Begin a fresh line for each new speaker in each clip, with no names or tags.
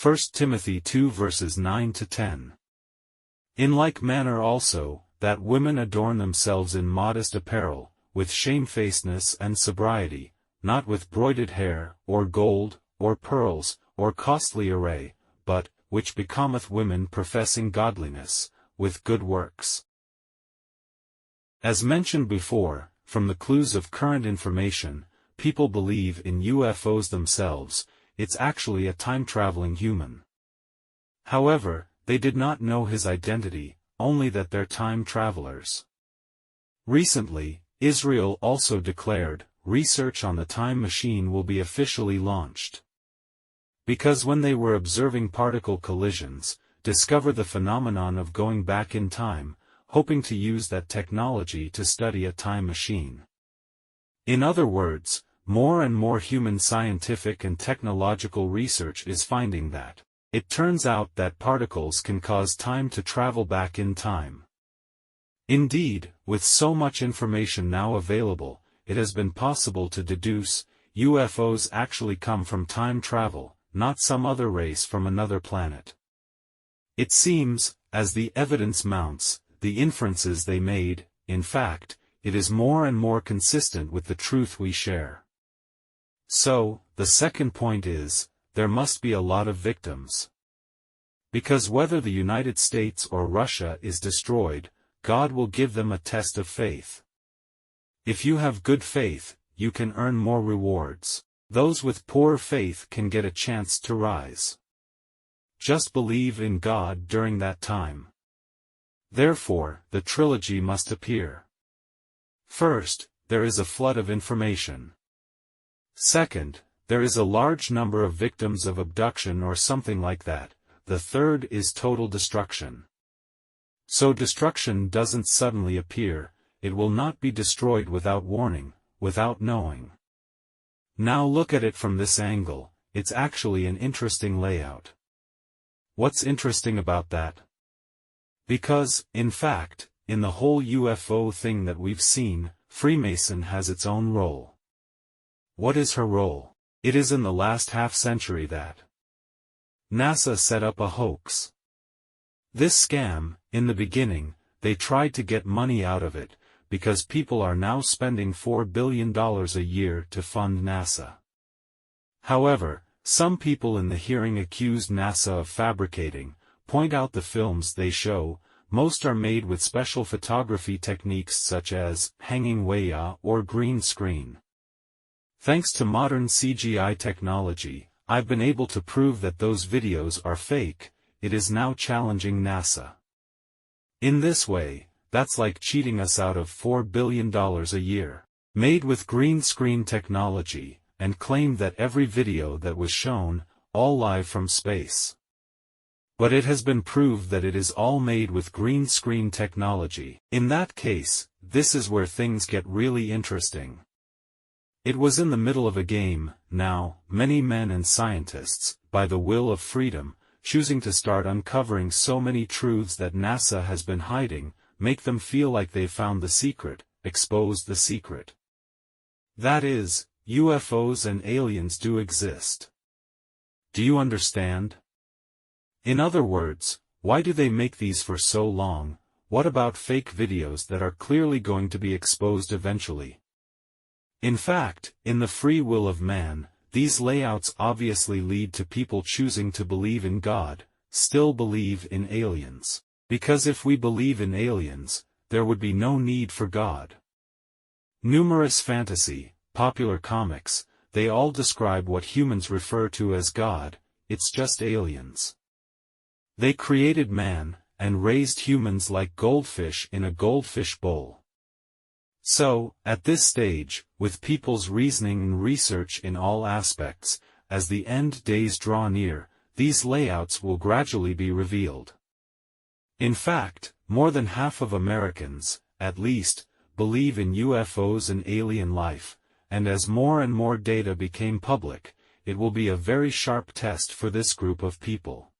1 Timothy 2 verses 9 to 10. In like manner also, that women adorn themselves in modest apparel, with shamefacedness and sobriety, not with broided hair, or gold, or pearls, or costly array, but, which becometh women professing godliness, with good works. As mentioned before, from the clues of current information, people believe in UFOs themselves. It's actually a time-traveling human. However, they did not know his identity, only that they're time travelers. Recently, Israel also declared, research on the time machine will be officially launched. Because when they were observing particle collisions, discover the phenomenon of going back in time, hoping to use that technology to study a time machine. In other words, more and more human scientific and technological research is finding that it turns out that particles can cause time to travel back in time. Indeed, with so much information now available, it has been possible to deduce, UFOs actually come from time travel, not some other race from another planet. It seems, as the evidence mounts, the inferences they made, in fact, it is more and more consistent with the truth we share. So, the second point is, there must be a lot of victims. Because whether the United States or Russia is destroyed, God will give them a test of faith. If you have good faith, you can earn more rewards. Those with poor faith can get a chance to rise. Just believe in God during that time. Therefore, the trilogy must appear. First, there is a flood of information. Second, there is a large number of victims of abduction or something like that. The third is total destruction. So destruction doesn't suddenly appear, it will not be destroyed without warning, without knowing. Now look at it from this angle, it's actually an interesting layout. What's interesting about that? Because, in fact, in the whole UFO thing that we've seen, Freemason has its own role. What is her role? It is in the last half-century that NASA set up a hoax. This scam, in the beginning, they tried to get money out of it, because people are now spending $4 billion a year to fund NASA. However, some people in the hearing accused NASA of fabricating, point out the films they show, most are made with special photography techniques such as hanging waya or green screen. Thanks to modern CGI technology, I've been able to prove that those videos are fake. It is now challenging NASA. In this way, that's like cheating us out of $4 billion a year. Made with green screen technology, and claimed that every video that was shown, all live from space. But it has been proved that it is all made with green screen technology. In that case, this is where things get really interesting. It was in the middle of a game. Now, many men and scientists, by the will of freedom, choosing to start uncovering so many truths that NASA has been hiding, make them feel like they've found the secret, exposed the secret. That is, UFOs and aliens do exist. Do you understand? In other words, why do they make these for so long? What about fake videos that are clearly going to be exposed eventually? In fact, in the free will of man, these layouts obviously lead to people choosing to believe in God, still believe in aliens. Because if we believe in aliens, there would be no need for God. Numerous fantasy, popular comics, they all describe what humans refer to as God, it's just aliens. They created man, and raised humans like goldfish in a goldfish bowl. So, at this stage, with people's reasoning and research in all aspects, as the end days draw near, these layouts will gradually be revealed. In fact, more than half of Americans, at least, believe in UFOs and alien life, and as more and more data became public, it will be a very sharp test for this group of people.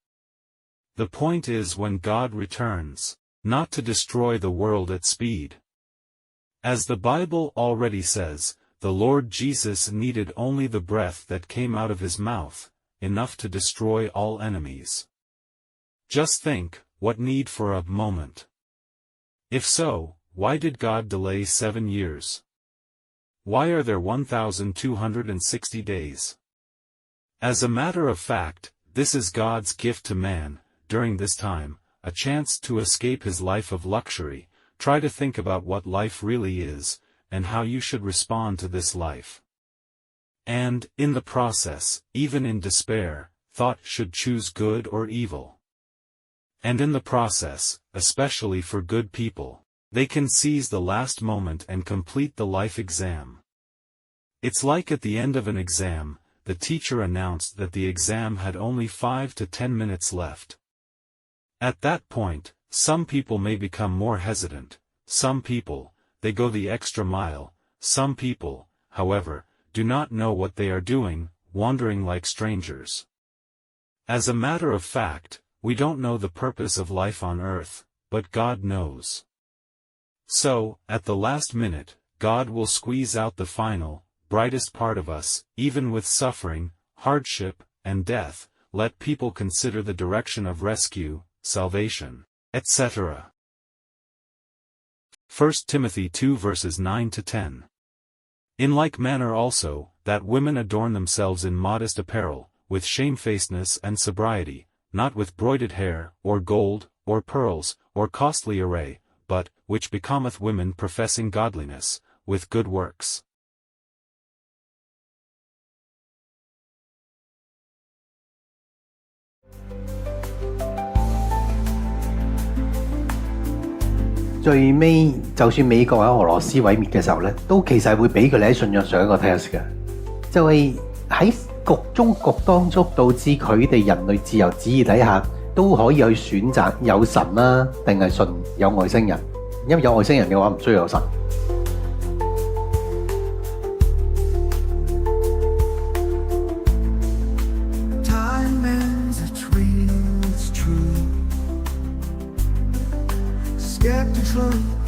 The point is when God returns, not to destroy the world at speed. As the Bible already says, the Lord Jesus needed only the breath that came out of his mouth, enough to destroy all enemies. Just think, what need for a moment? If so, why did God delay 7 years? Why are there 1,260 days? As a matter of fact, this is God's gift to man, during this time, a chance to escape his life of luxury. Try to think about what life really is, and how you should respond to this life. And, in the process, even in despair, thought should choose good or evil. And in the process, especially for good people, they can seize the last moment and complete the life exam. It's like at the end of an exam, the teacher announced that the exam had only 5 to 10 minutes left. At that point, some people may become more hesitant, some people, they go the extra mile, some people, however, do not know what they are doing, wandering like strangers. As a matter of fact, we don't know the purpose of life on earth, but God knows. So, at the last minute, God will squeeze out the final, brightest part of us, even with suffering, hardship, and death. Let people consider the direction of rescue, salvation, etc. 1 Timothy 2 verses 9 to 10. In like manner also, that women adorn themselves in modest apparel, with shamefacedness and sobriety, not with broided hair, or gold, or pearls, or costly array, but, which becometh women professing godliness, with good works.
最尾就算美國喺俄羅斯毀滅嘅時候咧，都其實係會俾佢哋喺信仰上一個 test 嘅，就係喺局中局當中導致佢哋人類自由主義底下都可以去選擇有神啦，定係信有外星人，因為有外星人嘅話唔需要有神。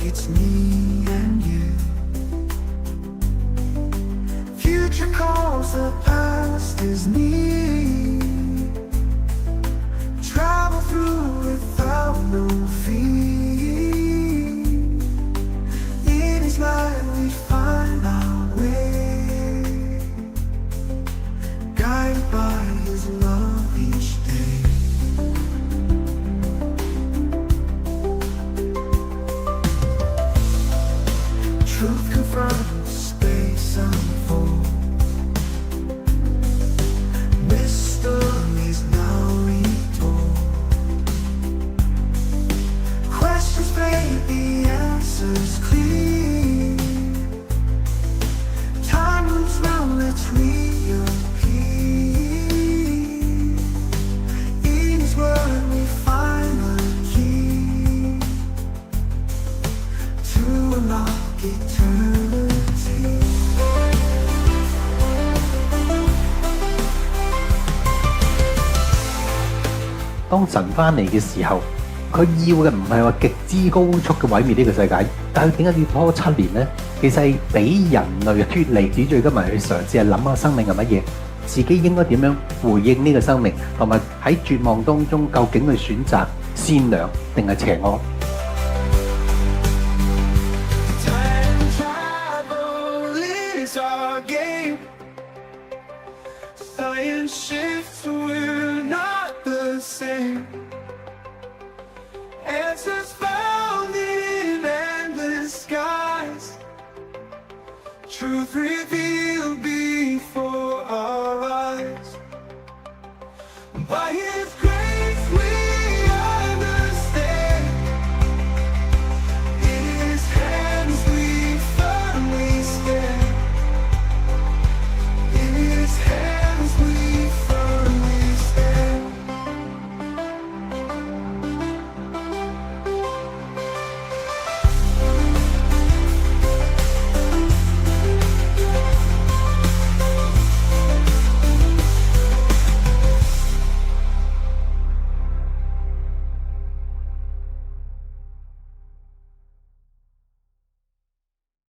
It's me and you. Future calls, the past is near. Travel through without no fear. In His light we find our way, guided by His love each day. Truth confronts, space unfolds. Mysteries now retold. Questions fade, the answers clear. Time moves round, let's reappear. In His word we find the key to unlock eternity.
當神翻嚟嘅時候，佢要嘅唔係話極之高速嘅毀滅呢個世界，但係點解要拖7年呢？其實係俾人類脫離主罪，今日去嘗試係諗下生命係乜嘢，自己應該點樣回應呢個生命，同埋喺絕望當中究竟去選擇善良定係邪惡。
Science shifts, we're not the same. Answers found in endless skies. Truth revealed before our